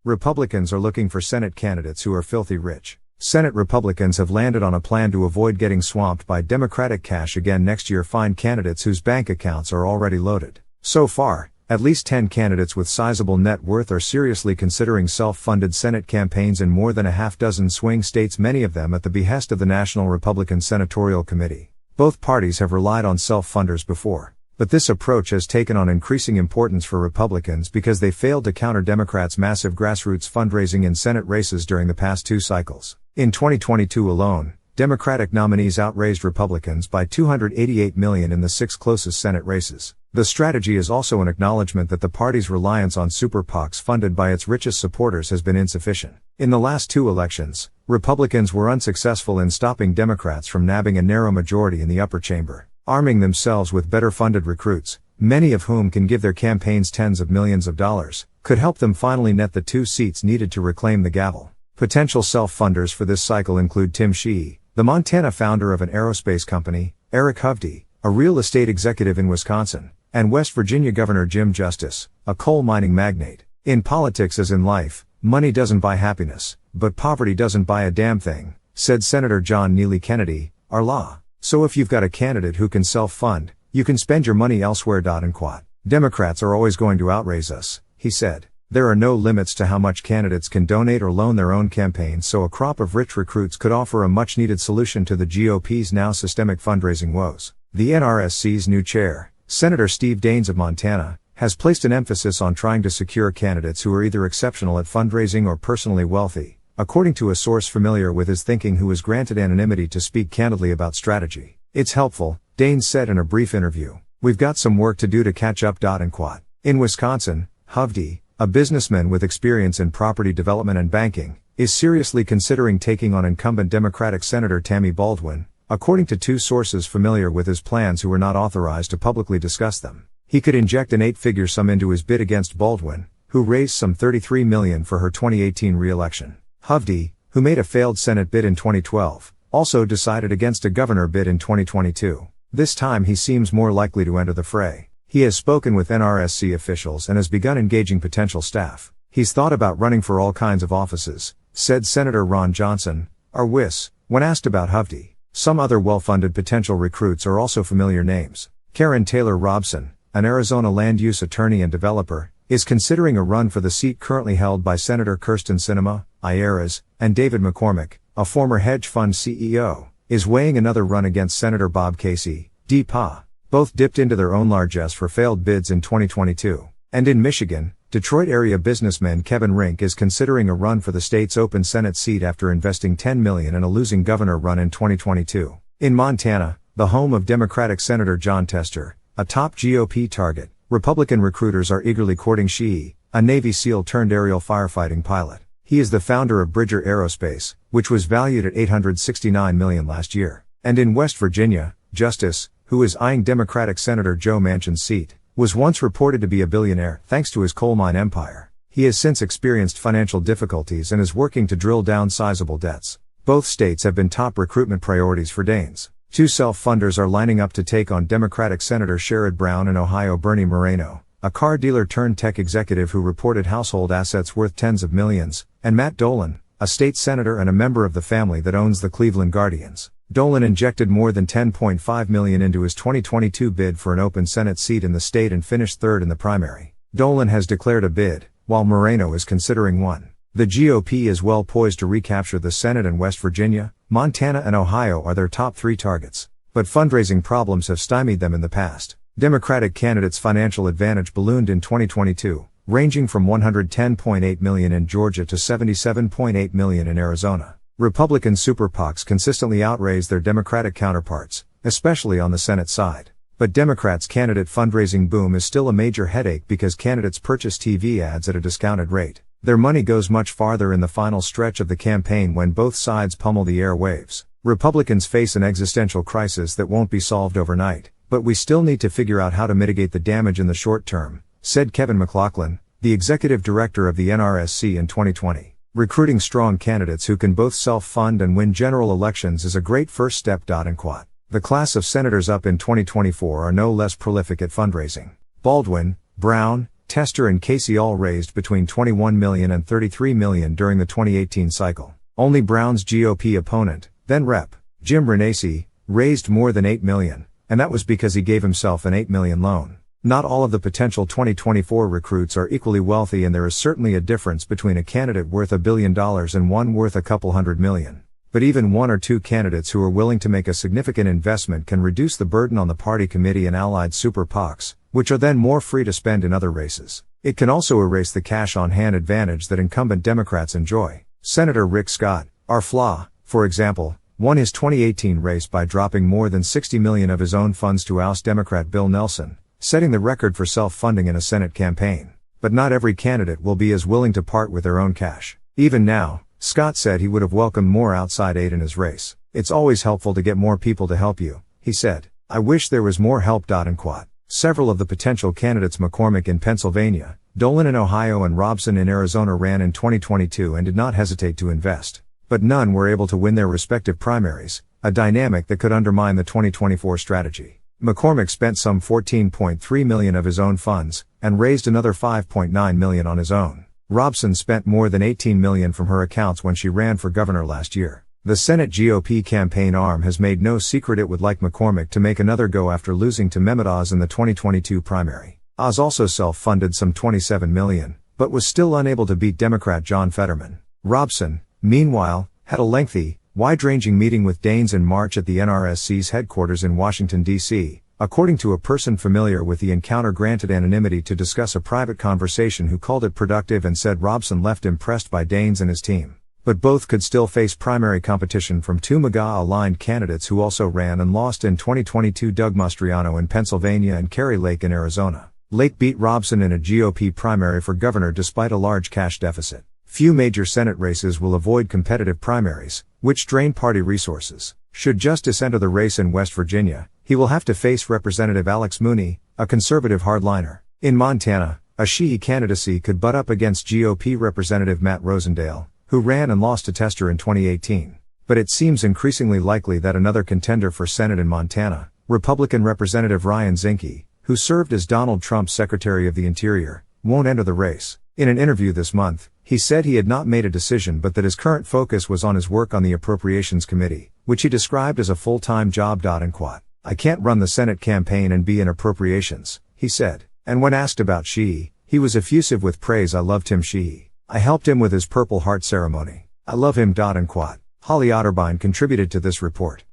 Republicans are looking for Senate candidates who are filthy rich. Senate Republicans have landed on a plan to avoid getting swamped by Democratic cash again next year. Find candidates whose bank accounts are already loaded. So far, at least 10 candidates with sizable net worth are seriously considering self-funded Senate campaigns in more than a half dozen swing states, many of them at the behest of the National Republican Senatorial Committee. Both parties have relied on self-funders before, but this approach has taken on increasing importance for Republicans because they failed to counter Democrats' massive grassroots fundraising in Senate races during the past two cycles. In 2022 alone, Democratic nominees outraised Republicans by $288 million in the 6 closest Senate races. The strategy is also an acknowledgement that the party's reliance on super PACs funded by its richest supporters has been insufficient. In the last 2 elections, Republicans were unsuccessful in stopping Democrats from nabbing a narrow majority in the upper chamber. Arming themselves with better funded recruits, many of whom can give their campaigns tens of millions of dollars, could help them finally net the 2 seats needed to reclaim the gavel. Potential self-funders for this cycle include Tim Sheehy, the Montana founder of an aerospace company, Eric Hovde, a real estate executive in Wisconsin, and West Virginia Governor Jim Justice, a coal mining magnate. In politics as in life, money doesn't buy happiness, but poverty doesn't buy a damn thing, said Senator John Neely Kennedy, Arla. So if you've got a candidate who can self-fund, you can spend your money elsewhere. Democrats are always going to outraise us, he said. There are no limits to how much candidates can donate or loan their own campaigns, so a crop of rich recruits could offer a much-needed solution to the GOP's now systemic fundraising woes. The NRSC's new chair, Senator Steve Daines of Montana, has placed an emphasis on trying to secure candidates who are either exceptional at fundraising or personally wealthy, according to a source familiar with his thinking who was granted anonymity to speak candidly about strategy. It's helpful, Daines said in a brief interview. We've got some work to do to catch up. In Wisconsin, Hovde, a businessman with experience in property development and banking, is seriously considering taking on incumbent Democratic Senator Tammy Baldwin, according to 2 sources familiar with his plans who were not authorized to publicly discuss them. He could inject an 8-figure sum into his bid against Baldwin, who raised some $33 million for her 2018 re-election. Hovde, who made a failed Senate bid in 2012, also decided against a governor bid in 2022. This time he seems more likely to enter the fray. He has spoken with NRSC officials and has begun engaging potential staff. He's thought about running for all kinds of offices, said Senator Ron Johnson, RWIS, when asked about Hovde. Some other well-funded potential recruits are also familiar names. Karen Taylor Robson, an Arizona land use attorney and developer, is considering a run for the seat currently held by Senator Kyrsten Sinema, IARAS, and David McCormick, a former hedge fund CEO, is weighing another run against Senator Bob Casey, DPA. Both dipped into their own largesse for failed bids in 2022. And in Michigan, Detroit area businessman Kevin Rink is considering a run for the state's open Senate seat after investing $10 million in a losing governor run in 2022. In Montana, the home of Democratic Senator Jon Tester, a top GOP target, Republican recruiters are eagerly courting Sheehy, a Navy SEAL turned aerial firefighting pilot. He is the founder of Bridger Aerospace, which was valued at $869 million last year. And in West Virginia, Justice, who is eyeing Democratic Senator Joe Manchin's seat, was once reported to be a billionaire thanks to his coal mine empire. He has since experienced financial difficulties and is working to drill down sizable debts. Both states have been top recruitment priorities for Daines. 2 self-funders are lining up to take on Democratic Senator Sherrod Brown and Ohio Bernie Moreno, a car dealer turned tech executive who reported household assets worth tens of millions, and Matt Dolan, a state senator and a member of the family that owns the Cleveland Guardians. Dolan injected more than $10.5 million into his 2022 bid for an open Senate seat in the state and finished 3rd in the primary. Dolan has declared a bid, while Moreno is considering one. The GOP is well poised to recapture the Senate, and West Virginia, Montana and Ohio are their top 3 targets. But fundraising problems have stymied them in the past. Democratic candidates' financial advantage ballooned in 2022, ranging from $110.8 million in Georgia to $77.8 million in Arizona. Republican super PACs consistently outraise their Democratic counterparts, especially on the Senate side. But Democrats' candidate fundraising boom is still a major headache because candidates purchase TV ads at a discounted rate. Their money goes much farther in the final stretch of the campaign when both sides pummel the airwaves. Republicans face an existential crisis that won't be solved overnight, but we still need to figure out how to mitigate the damage in the short term, said Kevin McLaughlin, the executive director of the NRSC in 2020. Recruiting strong candidates who can both self-fund and win general elections is a great first step. The class of senators up in 2024 are no less prolific at fundraising. Baldwin, Brown, Tester and Casey all raised between $21 million and $33 million during the 2018 cycle. Only Brown's GOP opponent, then Rep. Jim Renacci, raised more than $8 million, and that was because he gave himself an $8 million loan. Not all of the potential 2024 recruits are equally wealthy, and there is certainly a difference between a candidate worth $1 billion and one worth a couple $100 million. But even one or two candidates who are willing to make a significant investment can reduce the burden on the party committee and allied super PACs, which are then more free to spend in other races. It can also erase the cash-on-hand advantage that incumbent Democrats enjoy. Senator Rick Scott, our flaw, for example, won his 2018 race by dropping more than $60 million of his own funds to oust Democrat Bill Nelson, setting the record for self-funding in a Senate campaign. But not every candidate will be as willing to part with their own cash. Even now, Scott said he would have welcomed more outside aid in his race. It's always helpful to get more people to help you, he said. I wish there was more help. Several of the potential candidates, McCormick in Pennsylvania, Dolan in Ohio and Robson in Arizona, ran in 2022 and did not hesitate to invest. But none were able to win their respective primaries, a dynamic that could undermine the 2024 strategy. McCormick spent some $14.3 million of his own funds, and raised another $5.9 million on his own. Robson spent more than $18 million from her accounts when she ran for governor last year. The Senate GOP campaign arm has made no secret it would like McCormick to make another go after losing to Mehmet Oz in the 2022 primary. Oz also self-funded some $27 million, but was still unable to beat Democrat John Fetterman. Robson, meanwhile, had a lengthy, wide-ranging meeting with Daines in March at the NRSC's headquarters in Washington, D.C., according to a person familiar with the encounter granted anonymity to discuss a private conversation who called it productive and said Robson left impressed by Daines and his team. But both could still face primary competition from two MAGA-aligned candidates who also ran and lost in 2022: Doug Mastriano in Pennsylvania and Kari Lake in Arizona. Lake beat Robson in a GOP primary for governor despite a large cash deficit. Few major Senate races will avoid competitive primaries, which drain party resources. Should Justice enter the race in West Virginia, he will have to face Representative Alex Mooney, a conservative hardliner. In Montana, a Sheehy candidacy could butt up against GOP Representative Matt Rosendale, who ran and lost to Tester in 2018. But it seems increasingly likely that another contender for Senate in Montana, Republican Representative Ryan Zinke, who served as Donald Trump's Secretary of the Interior, won't enter the race. In an interview this month, he said he had not made a decision but that his current focus was on his work on the Appropriations Committee, which he described as a full-time job. I can't run the Senate campaign and be in appropriations, he said. And when asked about Sheehy, he was effusive with praise. I love Tim Sheehy. I helped him with his Purple Heart ceremony. I love him. Holly Otterbein contributed to this report.